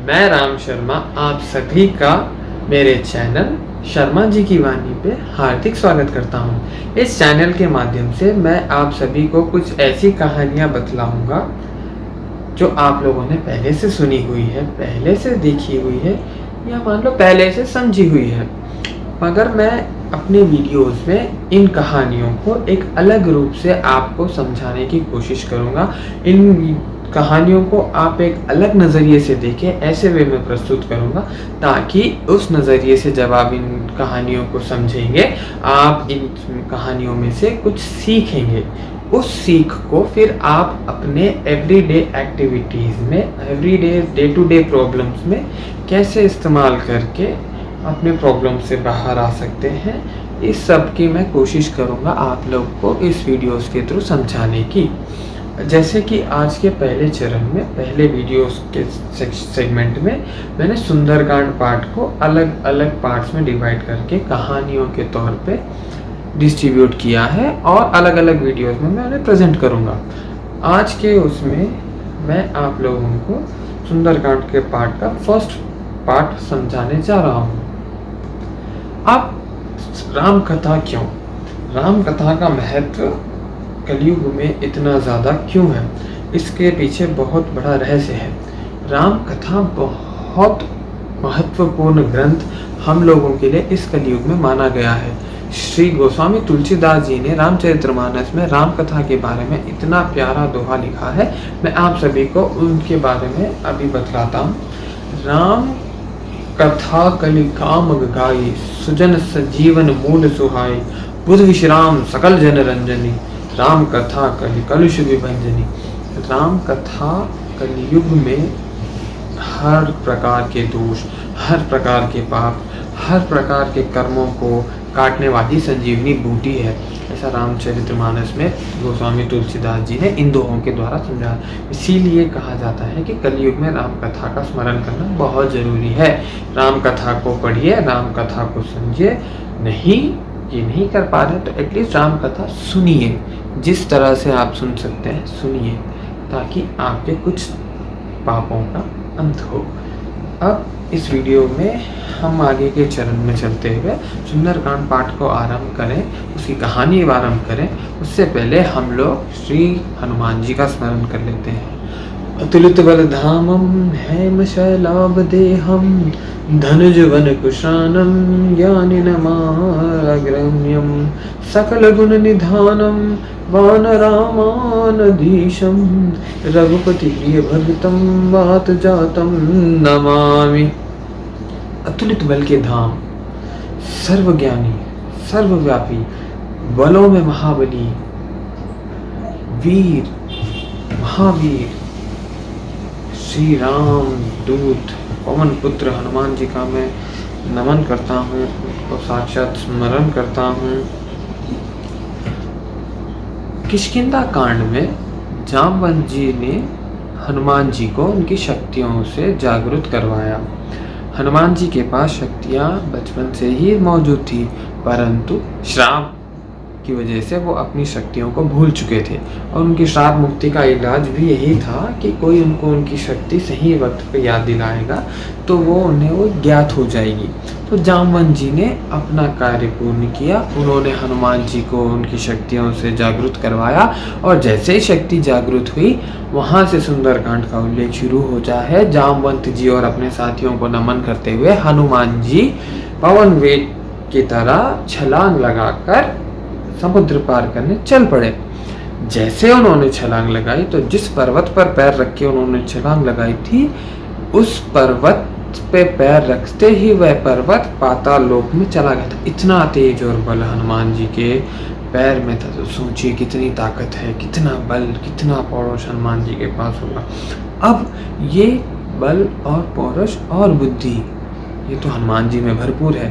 मैं राम शर्मा आप सभी का मेरे चैनल शर्मा जी की वाणी पे हार्दिक स्वागत करता हूँ। इस चैनल के माध्यम से मैं आप सभी को कुछ ऐसी कहानियाँ बतलाऊँगा जो आप लोगों ने पहले से सुनी हुई है, पहले से देखी हुई है या मान लो पहले से समझी हुई है। मगर मैं अपने वीडियोस में इन कहानियों को एक अलग रूप से आपको समझाने की कोशिश करूँगा। इन कहानियों को आप एक अलग नज़रिए से देखें, ऐसे वे में प्रस्तुत करूँगा ताकि उस नज़रिए से जब आप इन कहानियों को समझेंगे, आप इन कहानियों में से कुछ सीखेंगे। उस सीख को फिर आप अपने एवरीडे एक्टिविटीज़ में, everyday day to day problems में कैसे इस्तेमाल करके अपने प्रॉब्लम से बाहर आ सकते हैं, इस सब की मैं कोशिश करूँगा आप लोग को इस वीडियोस के थ्रू समझाने की। जैसे कि आज के पहले चरण में, पहले वीडियोस के सेगमेंट में मैंने सुंदरकांड पार्ट को अलग अलग पार्ट्स में डिवाइड करके कहानियों के तौर पे डिस्ट्रीब्यूट किया है और अलग अलग वीडियोस में मैं उन्हें प्रेजेंट करूँगा। आज के उसमें मैं आप लोगों को सुंदरकांड के पार्ट का फर्स्ट पार्ट समझाने जा रहा हूँ। अब राम कथा क्यों? राम कथा का महत्व कलयुग में इतना ज़्यादा क्यों है? इसके पीछे बहुत बड़ा रहस्य है। राम कथा बहुत महत्वपूर्ण ग्रंथ हम लोगों के लिए इस कलयुग में माना गया है। श्री गोस्वामी तुलसीदास जी ने रामचरितमानस में राम कथा के बारे में इतना प्यारा दोहा लिखा है। मैं आप सभी को उनके बारे में अभी बतलाता हूँ। राम कथा कलि कामग गाई, सुजन सजीवन मूल सुहाई, बुध विश्राम सकल जन रंजनी, राम कथा कलि कलुष विभंजनी। राम कथा कलयुग में हर प्रकार के दोष, हर प्रकार के पाप, हर प्रकार के कर्मों को काटने वाली संजीवनी बूटी है। ऐसा रामचरितमानस में गोस्वामी तुलसीदास जी ने इन दोहों के द्वारा समझा। इसीलिए कहा जाता है कि कलयुग में राम कथा का स्मरण करना बहुत ज़रूरी है। राम कथा को पढ़िए, राम कथा को समझिए। ये नहीं कर पा रहे तो एटलीस्ट राम कथा सुनिए। जिस तरह से आप सुन सकते हैं सुनिए, ताकि आपके कुछ पापों का अंत हो। अब इस वीडियो में हम आगे के चरण में चलते हुए सुंदरकांड पाठ को आरंभ करें, उसकी कहानी आरंभ करें। उससे पहले हम लोग श्री हनुमान जी का स्मरण कर लेते हैं। अतुलित बल धामम हेम शैलाभ देहम, धनुज वन कुशानम ज्ञानिनमाग्रम्यम, सकल गुण निधानम वानरामानधीशम, रघुपति प्रिय भक्तम वात जातम नमामि। अतुलित बल के धाम, सर्वज्ञानी, सर्वव्यापी, बलों में महाबली, वीर, महावीर, श्री राम दूत पवन पुत्र हनुमान जी का मैं नमन करता हूँ, उनको साक्षात स्मरण करता हूँ। किष्किंधा कांड में जामवंत जी ने हनुमान जी को उनकी शक्तियों से जागृत करवाया। हनुमान जी के पास शक्तियाँ बचपन से ही मौजूद थी, परंतु श्राप की वजह से वो अपनी शक्तियों को भूल चुके थे और उनकी श्राप मुक्ति का इलाज भी यही था कि कोई उनको उनकी शक्ति सही वक्त पे याद दिलाएगा तो उन्हें वो ज्ञात हो जाएगी। तो जामवंत जी ने अपना कार्य पूर्ण किया। उन्होंने हनुमान जी को उनकी शक्तियों से जागृत करवाया और जैसे ही शक्ति जागृत हुई, वहाँ से सुंदरकांड का उल्लेख शुरू होता है। जामवंत जी और अपने साथियों को नमन करते हुए हनुमान जी पवन वेग की तरह छलांग लगाकर समुद्र पार करने चल पड़े। जैसे उन्होंने छलांग लगाई तो जिस पर्वत पर पैर रख के उन्होंने छलांग लगाई थी, उस पर्वत पे पैर रखते ही वह पर्वत पाताल लोक में चला गया था। इतना तेज और बल हनुमान जी के पैर में था। तो सोचिए कितनी ताकत है, कितना बल, कितना पौरुष हनुमान जी के पास होगा। अब ये बल और पौरुष और बुद्धि ये तो हनुमान जी में भरपूर है।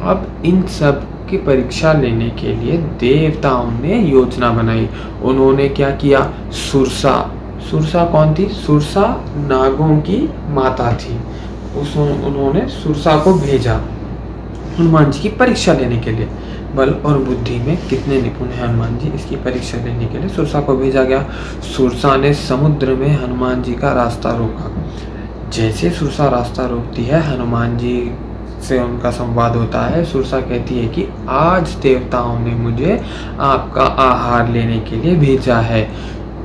अब इन सब की परीक्षा लेने के लिए देवताओं ने योजना बनाई। उन्होंने क्या किया? सुरसा कौन थी? सुरसा नागों की माता थी। उन्होंने सुरसा को भेजा हनुमान जी की परीक्षा लेने के लिए। बल और बुद्धि में कितने निपुण है हनुमान जी, इसकी परीक्षा लेने के लिए सुरसा को भेजा गया। सुरसा ने समुद्र में हनुमान जी का रास्ता रोका। जैसे सुरसा रास्ता रोकती है, हनुमान जी से उनका संवाद होता है। सुरसा कहती है कि आज देवताओं ने मुझे आपका आहार लेने के लिए भेजा है।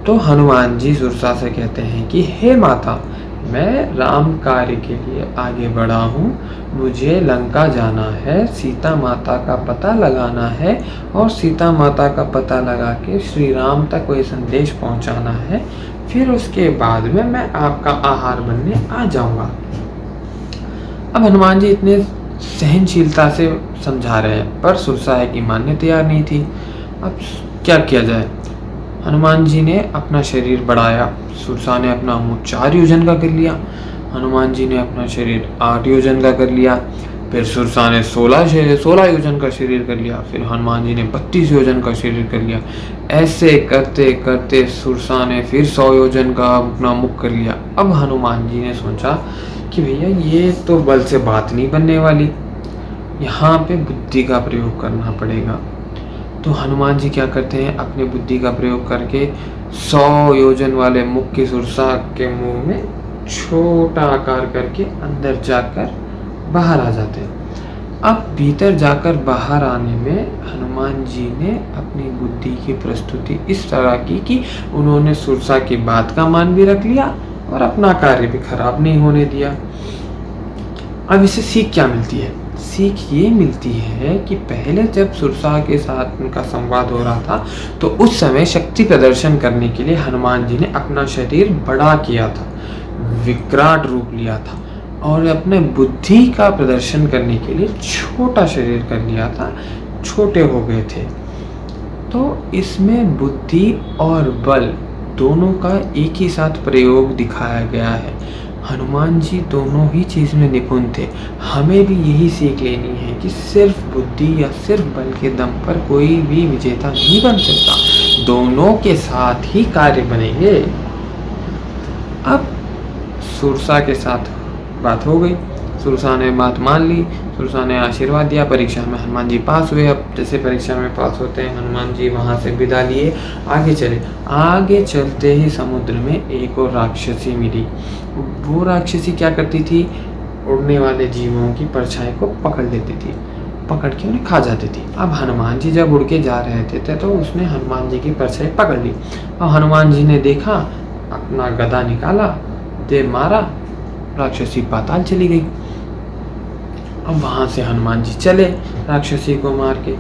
तो हनुमान जी सुरसा से कहते हैं कि हे माता, मैं राम कार्य के लिए आगे बढ़ा हूँ, मुझे लंका जाना है, सीता माता का पता लगाना है और सीता माता का पता लगा के श्री राम तक कोई संदेश पहुँचाना है, फिर उसके बाद में मैं आपका आहार बनने आ जाऊँगा। अब हनुमान जी इतने सहनशीलता से समझा रहे हैं, पर सुरसा है कि मानने तैयार नहीं थी। अब क्या किया जाए? हनुमान जी ने अपना शरीर बढ़ाया, सुरसा ने अपना मुँह 4 योजन का कर लिया, हनुमान जी ने अपना शरीर 8 योजन का कर लिया, फिर सुरसा ने 16 योजन का शरीर कर लिया, फिर हनुमान जी ने 32 योजन का शरीर कर लिया। ऐसे करते करते सुरसा ने फिर 100 योजन का अपना मुख कर लिया। अब हनुमान जी ने सोचा कि भैया ये तो बल से बात नहीं बनने वाली, यहाँ पे बुद्धि का प्रयोग करना पड़ेगा। तो हनुमान जी क्या करते हैं, अपने बुद्धि का प्रयोग करके 100 योजन वाले मुख की सुरसा के मुंह में छोटा आकार करके अंदर जाकर बाहर आ जाते हैं। अब भीतर जाकर बाहर आने में हनुमान जी ने अपनी बुद्धि की प्रस्तुति इस तरह की कि उन्होंने सुरसा की बात का मान भी रख लिया और अपना कार्य भी खराब नहीं होने दिया। अब इसे सीख क्या मिलती है? सीख ये मिलती है कि पहले जब सुरसा के साथ उनका संवाद हो रहा था तो उस समय शक्ति प्रदर्शन करने के लिए हनुमान जी ने अपना शरीर बड़ा किया था, विकराट रूप लिया था, और अपने बुद्धि का प्रदर्शन करने के लिए छोटा शरीर कर लिया था, छोटे हो गए थे। तो इसमें बुद्धि और बल दोनों का एक ही साथ प्रयोग दिखाया गया है। हनुमान जी दोनों ही चीज़ में निपुण थे। हमें भी यही सीख लेनी है कि सिर्फ बुद्धि या सिर्फ बल के दम पर कोई भी विजेता नहीं बन सकता, दोनों के साथ ही कार्य बनेंगे। अब सुरसा के साथ बात हो गई, सुरसा ने बात मान ली, सुरसा ने आशीर्वाद दिया, परीक्षा में हनुमान जी पास हुए। अब जैसे परीक्षा में पास होते हैं, हनुमान जी वहाँ से विदा लिए, आगे चले। आगे चलते ही समुद्र में एक और राक्षसी मिली। वो राक्षसी क्या करती थी, उड़ने वाले जीवों की परछाई को पकड़ लेती थी, पकड़ के उन्हें खा जाती थी। अब हनुमान जी जब उड़ के जा रहे थे तो उसने हनुमान जी की परछाई पकड़ ली और हनुमान जी ने देखा, अपना गदा निकाला, दे मारा, राक्षसी पाताल चली गई। अब वहाँ से हनुमान जी चले राक्षसी को मार के,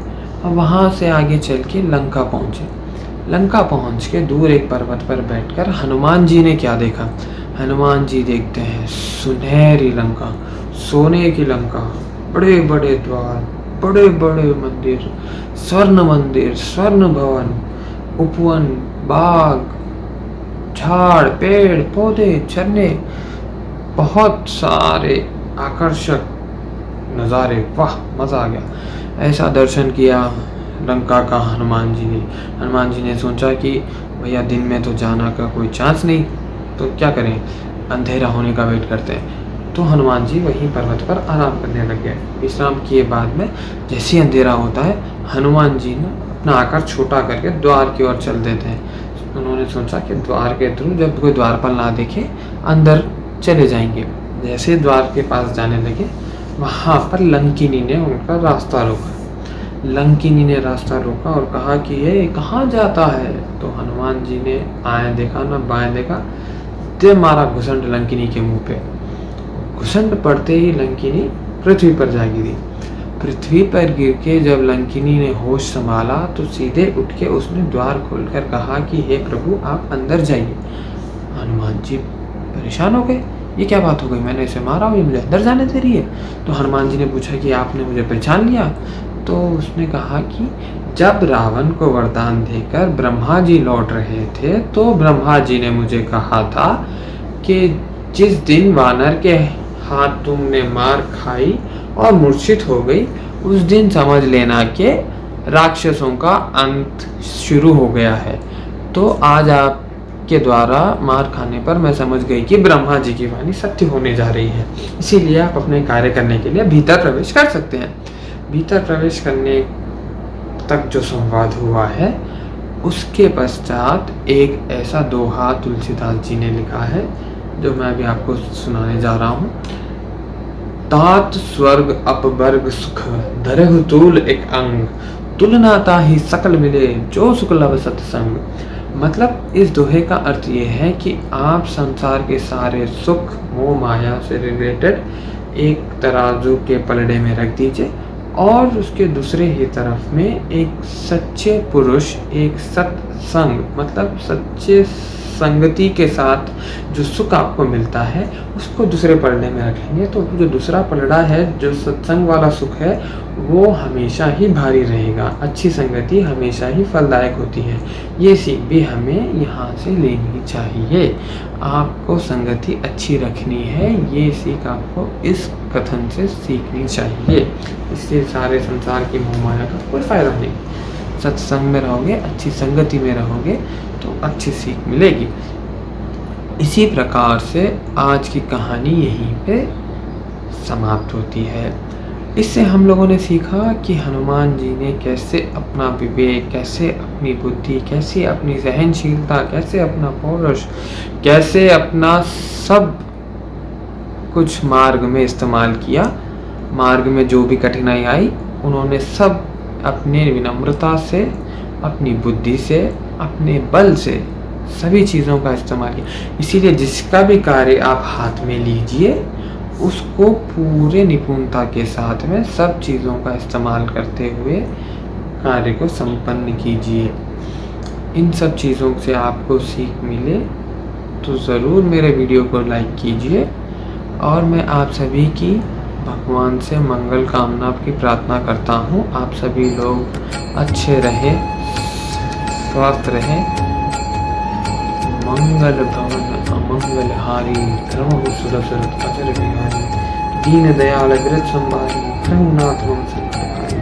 अब वहाँ से आगे चल के लंका पहुँचे। लंका पहुँच के दूर एक पर्वत पर बैठकर हनुमान जी ने क्या देखा? हनुमान जी देखते हैं सुनहरी लंका, सोने की लंका, बड़े बड़े द्वार, बड़े बड़े मंदिर, स्वर्ण भवन, उपवन, बाग, झाड़, पेड़ पौधे, झरने, बहुत सारे आकर्षक नज़ारे। वाह, मज़ा आ गया। ऐसा दर्शन किया लंका का हनुमान जी ने। हनुमान जी ने सोचा कि भैया दिन में तो जाना का कोई चांस नहीं, तो क्या करें, अंधेरा होने का वेट करते हैं। तो हनुमान जी वहीं पर्वत पर आराम करने लग गए। विश्राम किए बाद में जैसे ही अंधेरा होता है, हनुमान जी ने अपना आकार छोटा करके द्वार की ओर चल देते हैं। उन्होंने सोचा कि द्वार के थ्रू जब कोई द्वारपाल ना देखे अंदर चले जाएंगे। जैसे द्वार के पास जाने लगे, वहाँ पर लंकिनी ने उनका रास्ता रोका। लंकिनी ने रास्ता रोका और कहा कि ये कहाँ जाता है? तो हनुमान जी ने आए देखा ना बाएं देखा, दे मारा घुसंड लंकिनी के मुंह पे। घुसंड पड़ते ही लंकिनी पृथ्वी पर जा गिरी। पृथ्वी पर गिर के जब लंकिनी ने होश संभाला तो सीधे उठ के उसने द्वार खोलकर कहा कि हे प्रभु, आप अंदर जाइए। हनुमान जी परेशान हो गए, ये क्या बात हो गई, मैंने इसे मारा और ये मुझे अंदर जाने दे रही है। तो हनुमान जी ने पूछा कि आपने मुझे पहचान लिया? तो उसने कहा कि जब रावण को वरदान देकर ब्रह्मा जी लौट रहे थे तो ब्रह्मा जी ने मुझे कहा था कि जिस दिन वानर के हाथ तुमने मार खाई और मूर्छित हो गई, उस दिन समझ लेना कि राक्षसों का अंत शुरू हो गया है। तो आज आप के द्वारा मार खाने पर मैं समझ गई कि ब्रह्मा जी की वाणी सत्य होने जा रही है, इसीलिए आप अपने कार्य करने के लिए भीतर प्रवेश कर सकते हैं। भीतर प्रवेश करने तक जो संवाद हुआ है, उसके पश्चात एक ऐसा दोहा तुलसीदास जी ने लिखा है जो मैं अभी आपको सुनाने जा रहा हूँ। तात स्वर्ग अपवर्ग सुख, धरहु तूल एक अंग, तुलना ताहि सकल मिले, जो सुख लव सत्संग। मतलब इस दोहे का अर्थ ये है कि आप संसार के सारे सुख मोह माया से रिलेटेड एक तराजू के पलड़े में रख दीजिए और उसके दूसरे ही तरफ में एक सच्चे पुरुष, एक सत्संग मतलब सच्चे संगति के साथ जो सुख आपको मिलता है उसको दूसरे पलड़े में रखेंगे तो जो दूसरा पलड़ा है, जो सत्संग वाला सुख है, वो हमेशा ही भारी रहेगा। अच्छी संगति हमेशा ही फलदायक होती है। ये सीख भी हमें यहाँ से लेनी चाहिए। आपको संगति अच्छी रखनी है, ये सीख आपको इस कथन से सीखनी चाहिए। इससे सारे संसार की मोह माया का कोई फ़ायदा नहीं। सत्संग में रहोगे, अच्छी संगति में रहोगे तो अच्छी सीख मिलेगी। इसी प्रकार से आज की कहानी यहीं पे समाप्त होती है। इससे हम लोगों ने सीखा कि हनुमान जी ने कैसे अपना विवेक, कैसे अपनी बुद्धि, कैसे अपनी सहनशीलता, कैसे अपना पौरुष, कैसे अपना सब कुछ मार्ग में इस्तेमाल किया। मार्ग में जो भी कठिनाई आई उन्होंने सब अपने विनम्रता से, अपनी बुद्धि से, अपने बल से सभी चीज़ों का इस्तेमाल किया। इसीलिए जिसका भी कार्य आप हाथ में लीजिए उसको पूरे निपुणता के साथ में सब चीज़ों का इस्तेमाल करते हुए कार्य को संपन्न कीजिए। इन सब चीज़ों से आपको सीख मिले तो ज़रूर मेरे वीडियो को लाइक कीजिए और मैं आप सभी की भगवान से मंगल कामना की प्रार्थना करता हूँ। आप सभी लोग अच्छे रहें, स्वस्थ रहें। मंगल भवन अमंगल हारी, धर्म सुरसुरत अजर बिहारी, दीन दयाल विरत संभारी, रघुनाथ मम संकट हारी।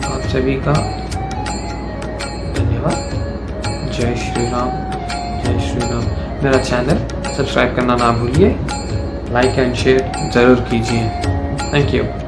आप सभी का धन्यवाद। जय श्री राम, जय श्री राम। मेरा चैनल सब्सक्राइब करना ना भूलिए, लाइक एंड शेयर ज़रूर कीजिए। Thank you.